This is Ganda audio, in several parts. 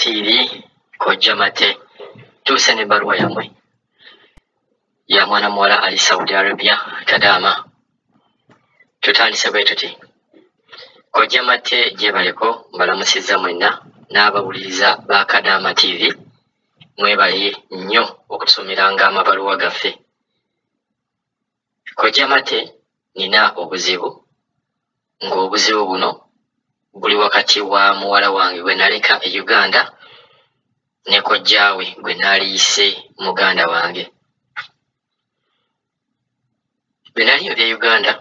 TV kojja mate tuuse n'ebbaluwa yammwe ya mwana muwala ali Saudi Arabia Tadama. Tutandise bwe tuti kojja mate gyebaleko mbalamusizza mwenna n'abawuliriza ba Kadama TV mwebale nnyo okutusumiranga amabaluwa gaffe. Kojja mate nina obuzibu ng'obuzibu buno buli wakati wa muwala wange gwe naleka e Uganda ne kojjaawe gwe naliise muganda wange. Bwe nali nva Uganda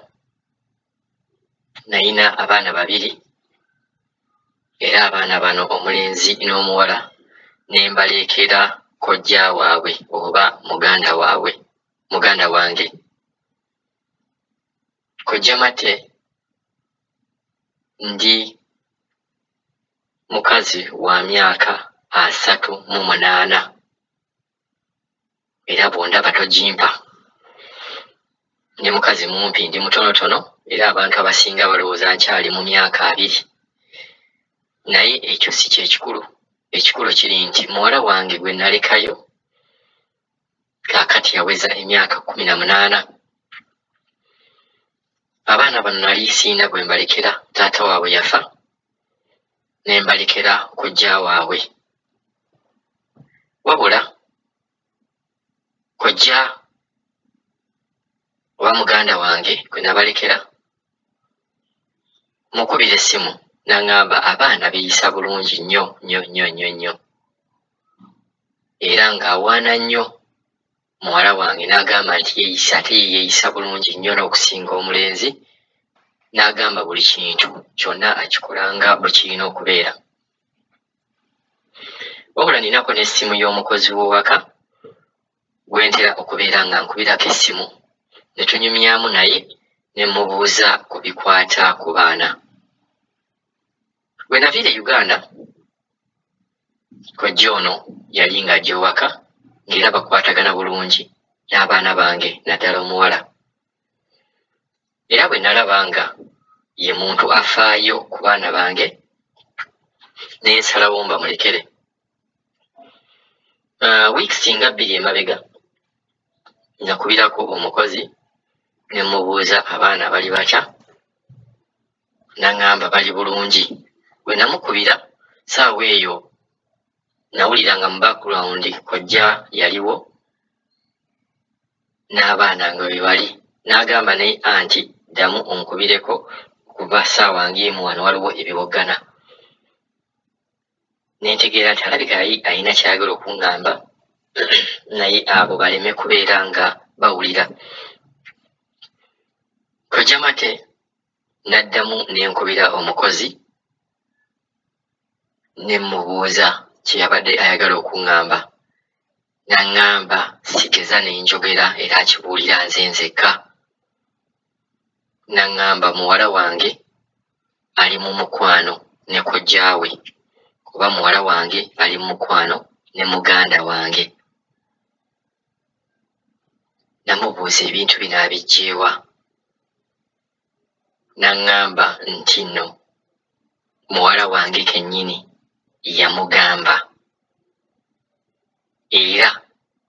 nalina abaana babiri era abaana bano omulenzi n'omuwala ne mbaleekera kojja waabwe oba muganda wange. Kojja mate ndi mukazi wa myaka 38 era bw'ondaba togimpa. Ndi mukazi mumpi, ndi mutonotono era abantu abasinga balowooza nkyali mu myaka 2. Naye ekyo si kyekikulu. Ekikulu kiri nti muwala wange gwe nalekayo kaakati yaweza emyaka 18. Abaana bano nali siina gwe mbalekera, taata waabwe yafa ne mbalekera kojja waabwe. Wabula kojja oba muganda wange gwe nabalekera mukubira essimu n'aŋŋamba abaana beeyisa bulungi nnyo era ng'awaana nnyo muwala wange n'agamba nti yeeyisa bulungi nnyo n'okusinga omulenzi, n'agamba buli kintu kyonna akikolanga bwe kirina okubeera. Wabula ninako n'essimu y'omukozi w'owaka gwe ntera okubeera nga nkubirako essimu ne tunyumyamu naye ne mubuuza ku bikwata ku baana. Bwe naviira Uganda kojja ono yali ng'ajja ewaka ng'era bakwatagana bulungi n'abaana bange naddala omuwala. Era bwe nalaba nga ye muntu afaayo ku baana bange ne nsalawo mbamulekere. Wiiki nga 2 emabega nakubirako omukozi ne mubuuza abaana bali batya, n'aŋŋamba bali bulungi. Bwe namukubira saawa eyo nawulira nga mu background kojja yaliwo n'abaana nga bwe bali, n'agamba naye anti ddamu onkubireko kuba saawa ng'emu wano waliwo ebiwoggana. Ne ntegeera nti alabika alina kyayagala okuŋŋamba naye abo baleme kubeera nga bawulira. Kojja mate n'addamu n'enkubira omukozi ne mubuuza kye yabadde ayagala okuŋŋamba, n'aŋŋamba sigeza n'enjogera era akibuulira nze nzekka. N'aŋŋamba muwala wange ali mu mukwano ne kojjaawe kuba muwala wange ali mu mukwano ne muganda wange. Namubuuza ebintu bino abiggyeewa, n'aŋŋamba nti nno muwala wange kennyini yamugamba, era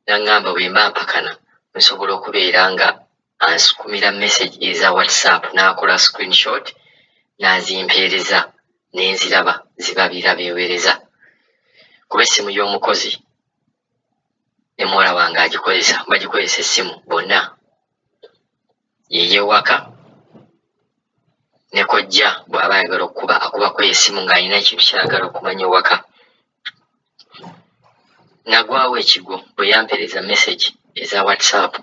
n'aŋŋamba bwe mba mpakana nsobola okubeera nga ansukumira message eza WhatsApp n'akola screenshot n'azimpeereza ne nziraba zibabira beewereza. Kuba essimu y'omukozi ne muwala wange bagikozesa essimu bonna, yeeyewaka ne kojja bw'aba ayagala okuba akubako essimu ng'alina ekintu kyayagala okumanya ewaka. Nagwawo ekigo bwe yampeereza message eza WhatsApp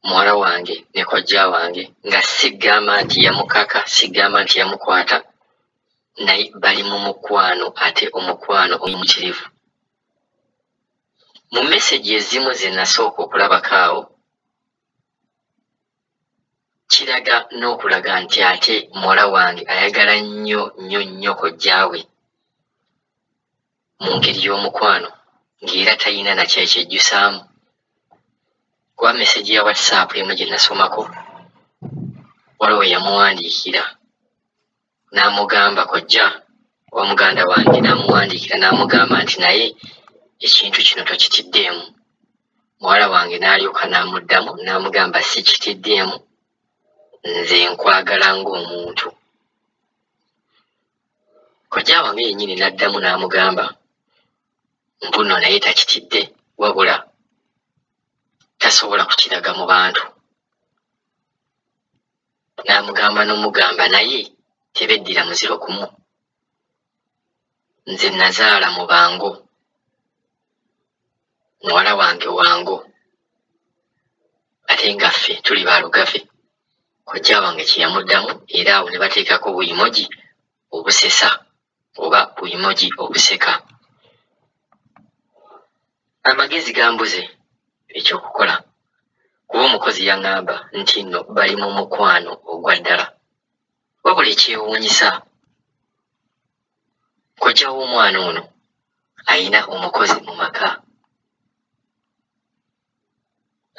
muwala wange ne kojja wange nga sigamba nti yamukaka, sigamba nti yamukwata, naye bali mu mukwano, ate omukwano omukirivu. Mu message ezimu ze nasooka okulabako awo kiraga n'okulaga nti ate muwala wange ayagala nnyo kojjaawe mu ngeri y'omukwano ng'era talina na kyejjusaamu. Kuba message ya WhatsApp emu gye nasomako waliwo yamuwandiikira n'amugamba kojja muganda wange n'amuwandiikira n'amugamba nti naye ekintu kino tokitiddeemu. Muwala wange n'alyoka n'amuddamu n'amugamba sikitiddeemu, nze nkwagala ng'omuntu. Kojja wange yennyini n'addamu n'amugamba mbuno naye takitidde, wabula tasobola kukiraga mu bantu. N'amugamba n'omugamba naye tebeddira muziro gumu, nze nazaala mu bango, muwala wange wango, ate nga ffe tuli baalugave. Kojja wange kye yamuddamu, era awo ne bateekako buyimoji obusesa oba buyimoji obuseka. Amagezi gambuze ekyokukola, kuba omukozi yaŋŋamba nti nno bali mu mukwano ogwa ddala. Wabula ekyewuunyisa, kojja w'omwana ono ayina omukozi mu maka,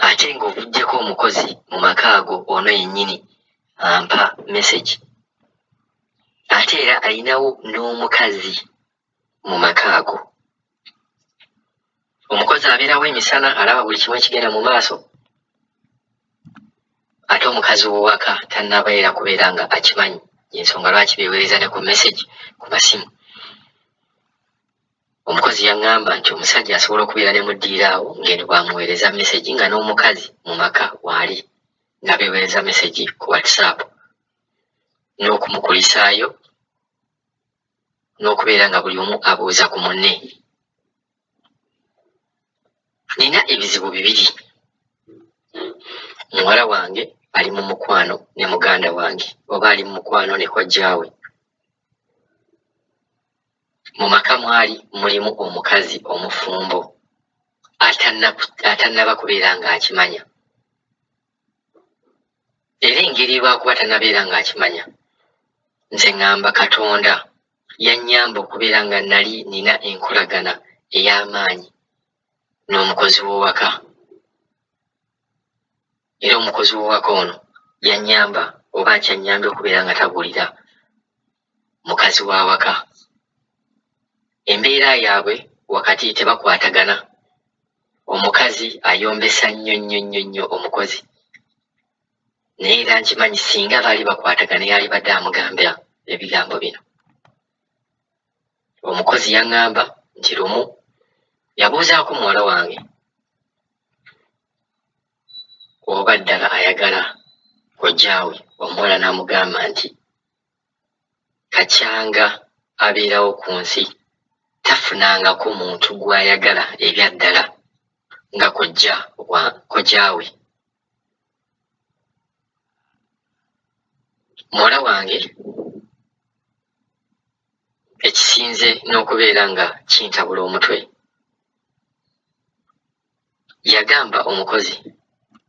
ate ng'obuggyeko omukozi mu maka ago ono yennyini ampa message, ate era ayinawo n'omukazi mu maka ago. Omukozi abeerawo emisana alaba buli kimu ekigenda mu maaso, ate omukazi w'owaka tannabeera kubeera nga akimanyi, ensonga lwaki beewereza ne ku message ku masimu. Omukozi yaŋŋamba nti omusajja asobola okubeera ne muddiira awo ng'eno bwamuweereza message nga n'omukazi mu maka waali nga beewereza message ku WhatsApp, n'okumukulisaayo n'okubeera nga buli omu abuuza ku munne. Nina ebizibu bibiri. Muwala wange ali mu mukwano ne muganda wange, oba ali mu mukwano ne kojjaawe. Mu maka mwali mulimu omukazi omufumbo atannaba kubeera ng'akimanya. Era engeri lwakuba tannabeera ng'akimanya, nze ŋŋamba Katonda yannyamba okubeera nga nali nina enkolagana ey'amaanyi n'omukozi w'owaka. Era omukozi w'owaka ono yannyamba oba kyannyambye okubeera nga tabuulira mukazi w'awaka. Embeera yaabwe wakati tebakwatagana. Omukazi ayombesa nnyo omukozi, naye era nkimanyi singa baali bakwatagana yali badde amugambya ebigambo bino. Omukozi yaŋŋamba nti lumu yabuuzaako muwala wange oba ddala ayagala kojjaawe. Omuwala n'amugamba nti kakyanga abeerawo ku nsi tafunangako muntu gw'ayagala ebya ddala nga kojjaawe. Muwala wange ekisinze n'okubeera nga kintabula omutwe, yagamba omukozi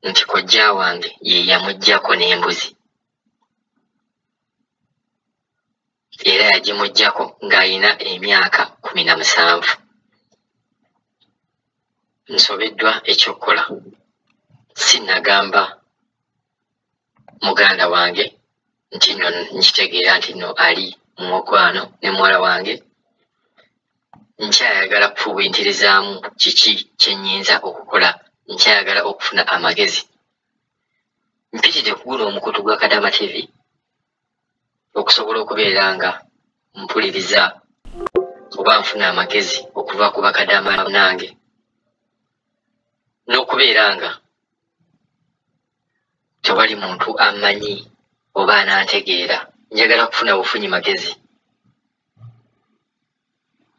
nti kojja wange ye yamuggyako n'embuzi, era yagimuggyako ng'ayina emyaka 17. Nsobeddwa ekyokukola, sinnagamba muganda wange nti nno nkitegeera nti nno ali mu mukwano ne muwala wange. Nkyayagala kufuubintirizaamu kiki kye nnyinza okukola, nkyayagala okufuna amagezi. Mpitidde kugula omukutu gwa Kadama TV okusobola okubeera nga mpuliriza oba nfuna amagezi okuva ku bakadama nange, n'okubeera nga tewali muntu amanyi oba anantegeera. Njagala kufuna bufunyi magezi,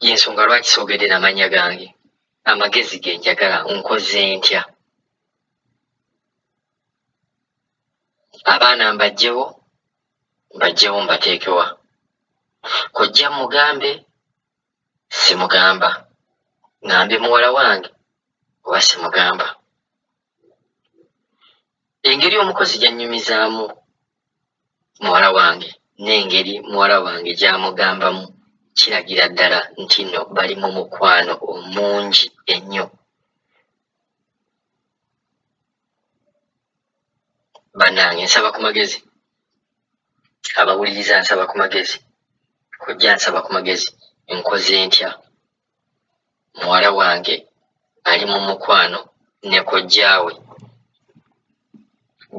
yensonga lwaki soogedde n'amannya gange. Amagezi ge njagala, nkoze ntya? Abaana mbagyewo mbateekewa. Kojja mugambe simugamba, ŋŋambe muwala wange oba simugamba. Engeri omukozi gy'annyumizaamu muwala wange n'engeri muwala wange gy'amugambamu kiragira ddala nti nno bali mu mukwano omungi ennyo. Bannange nsaba ku magezi, abawuliriza nsaba ku magezi. kojja nsaba ku magezi nkoze ntya muwala wange ali mu mukwano ne kojjaawe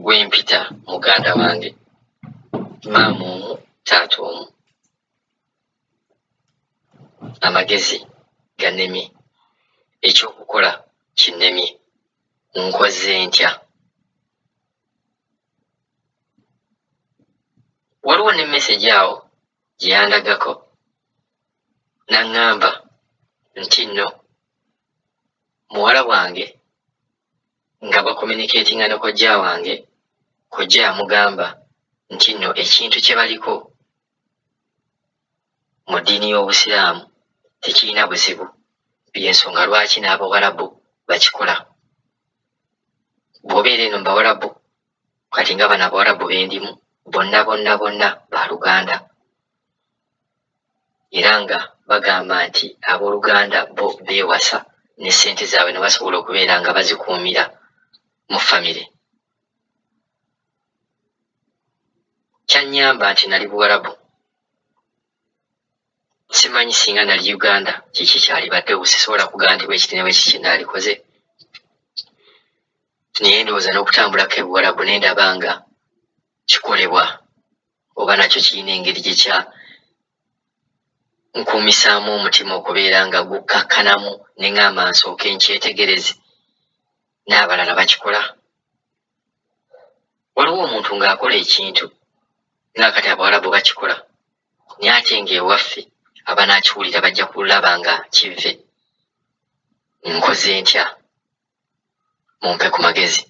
gwempita muganda wange maama omu taata omu amagezi gannemye ekyokukola kinnemye nkoze ntya waliwo ne message awo gye yandagako n'aŋŋamba nti nno muwala wange nga bakomunikeetinga ne kojja wange kojja yamugamba nti nno ekintu kye baliko mu ddiini y'obusiraamu tekirina buzibu byensonga lwaki n'abawalabu bakikola bw'obeera eno mu bawalabu kati nga bano abawalabu bendimu bonna ba Luganda era nga bagamba nti abooluganda bo beewasa ne ssente zaabwe ne basobola okubeera nga bazikuumira mu famire kyannyamba nti nali Buwarabu simanyi singa nali Uganda kiki kyalibaddewo sisobola kugamba nti bwekiti ne bwekiki naalikoze naye ndowooza n'okutambulako ebuwarabu ne ndaba nga kikolebwa oba nakyo kirina engeri gye kya nkuumisaamu omutima okubeera nga gukkakkanamu ne ŋŋamba nsooke nkyetegereze n'abalala bakikola waliwo omuntu ng'akola ekintu ng'akati abawalabu bakikola naye ate ng'ewaffe abanaakiwulira bajja kulaba nga kive nkoze ntya mumpe ku magezi